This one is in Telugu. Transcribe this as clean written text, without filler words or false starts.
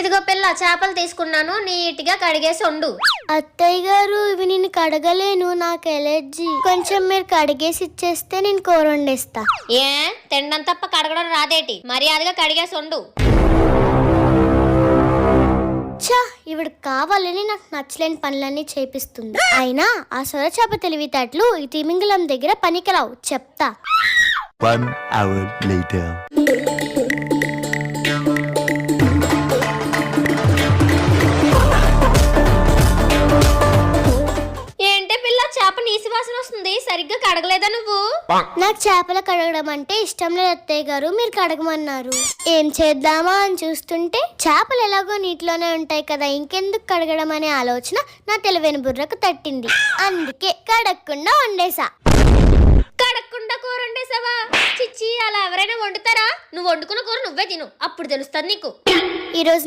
ఇదిగో పిల్ల, చేపలు తీసుకున్నాను, నీట్గా కడిగేసి వండు. అత్తయ్య గారు, ఇవి నేను కడగలేను, నాకు ఎలర్జీ. కొంచెం మీరు కడిగేసి ఇచ్చేస్తే నేను కూర వండేస్తా. ఏ తినడం తప్ప కడగడం రాదేటి? మర్యాదగా కడిగేసి వండు. ఇవిడు కావాలని నాకు నచ్చలేని పనులన్నీ చేపిస్తుంది. అయినా ఆ సొరచేప తెలివితేటలు ఈ తిమింగలం దగ్గర పనికిరావు, చెప్తా. 1 hour later. ఏంటే పిల్ల, చేప నీసి వాసన వస్తుంది, సరిగ్గా కడగలేదా నువ్వు? నాకు చేపలు కడగడం అంటే ఇష్టం లేదు అత్తయ్య గారు, మీరు కడగమన్నారు. ఏం చేద్దామా అని చూస్తుంటే చేపలు ఎలాగో నీటిలోనే ఉంటాయి కదా, ఇంకెందుకు కడగడం అనే ఆలోచన నా తెలివైన బుర్రకు తట్టింది. అందుకే కడగకుండా వండేసా. కడగకుండా కూర వండేసావా? చిచ్చి, అలా ఎవరైనా వండుతారా? నువ్వు వండుకున్న కూర నువ్వే తిను, అప్పుడు తెలుస్తుంది నీకు. ఈరోజు